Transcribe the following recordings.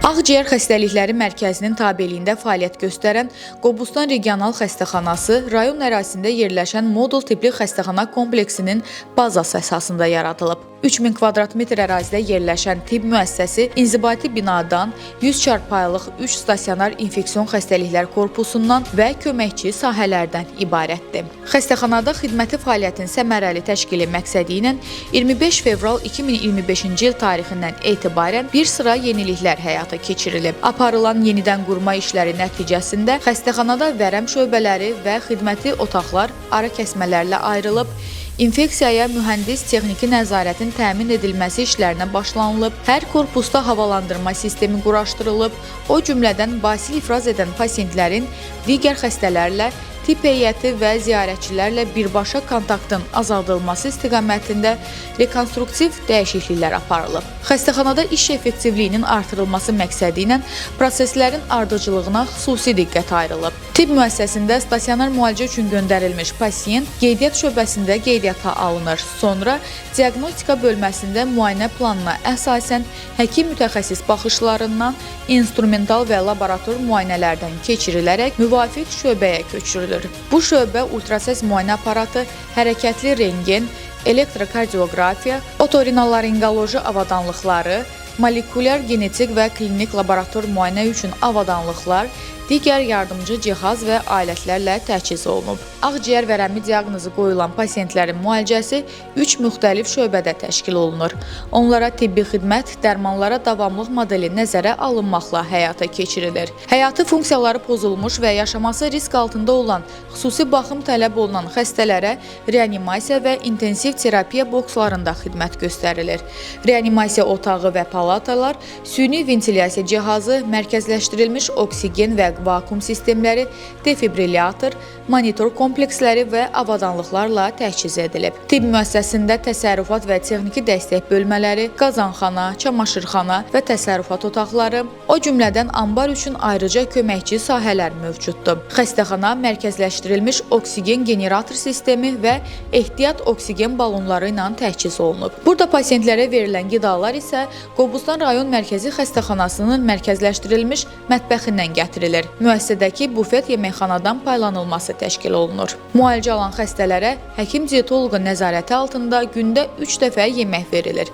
Ağciyər Xəstəlikləri Mərkəzinin tabeliyində fəaliyyət göstərən Qobustan Regional Xəstəxanası rayon ərazisində yerləşən modul tipli xəstəxana kompleksinin bazası əsasında yaradılıb. 3000 kvadrat metr ərazidə yerləşən tibb müəssisəsi inzibati binadan 100 çarpayılıq 3 stasionar infeksion xəstəliklər korpusundan və köməkçi sahələrdən ibarətdir. Xəstəxanada xidməti fəaliyyətin səmərəli təşkili məqsədi ilə 25 fevral 2025-ci il tarixindən etibarən bir sıra yeniliklər həyata keçirilib. Aparılan yenidən qurma işləri nəticəsində xəstəxanada vərəm şöbələri və xidməti otaqlar ara kəsmələrlə ayrılıb, infeksiyaya mühəndis texniki nəzarətin təmin edilməsi işlərinə başlanılıb, hər korpusda havalandırma sistemi quraşdırılıb, o cümlədən basil ifraz edən pasientlərin digər xəstələrlə, tibb heyəti və ziyarətçilərlə birbaşa kontaktın azaldılması istiqamətində rekonstruktiv dəyişikliklər aparılıb. Xəstəxanada iş effektivliyinin artırılması məqsədi ilə proseslərin ardıcıllığına xüsusi diqqət ayrılıb. Tibb müəssisəsində stasionar müalicə üçün göndərilmiş pasiyent qeydiyyat şöbəsində qeydiyyata alınır. Sonra diaqnostika bölməsində müayinə planına əsasən həkim mütəxəssis baxışlarından instrumental və laborator müayinələrdən keçirilərək müvafiq şöbəyə köçürülür. Bu şöbə ultrasəs müayinə aparatı, hərəkətli rentgen, elektrokardioqrafiya, otorinolaringoloji avadanlıqları, molekulyar genetik və klinik laborator müayinə üçün avadanlıqlar, digər yardımcı cihaz və alətlərlə təchiz olunub. Ağciyər vərəmi diaqnozu qoyulan pasientlərin müalicəsi 3 müxtəlif şöbədə təşkil olunur. Onlara tibbi xidmət, dərmanlara davamlıq modeli nəzərə alınmaqla həyata keçirilir. Həyati funksiyaları pozulmuş və yaşaması risk altında olan, xüsusi baxım tələb olunan xəstələrə reanimasiya və intensiv terapiya bokslarında xidmət göstərilir. Reanimasiya otağı və palatalar, süni ventilyasiya cihazı, mərkəzləşdirilmiş oksigen və vakuum sistemləri, defibrilyator, monitor kompleksləri və avadanlıqlarla təchiz edilib. Tibb müəssisəsində təsərrüfat və texniki dəstək bölmələri, qazanxana, çamaşırxana və təsərrüfat otaqları, o cümlədən ambar üçün ayrıca köməkçi sahələr mövcuddur. Xəstəxana mərkəzləşdirilmiş oksigen generator sistemi və ehtiyat oksigen balonları ilə təchiz olunub. Burada pasientlərə verilən qidalar isə Qobustan rayon mərkəzi xəstəxanasının mərkəzləşdirilmiş mətbəxindən gətirilir. Müəssisədəki bufet yeməkxanadan paylanılması təşkil olunur. Müalicə alan xəstələrə həkim dietoloqun nəzarəti altında gündə 3 dəfə yemək verilir.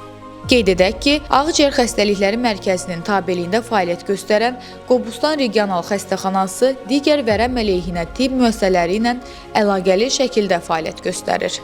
Qeyd edək ki, Ağciyər Xəstəlikləri Mərkəzinin tabeliyində fəaliyyət göstərən Qobustan Regional Xəstəxanası digər vərəm əleyhinə tibb müəssisələri ilə əlaqəli şəkildə fəaliyyət göstərir.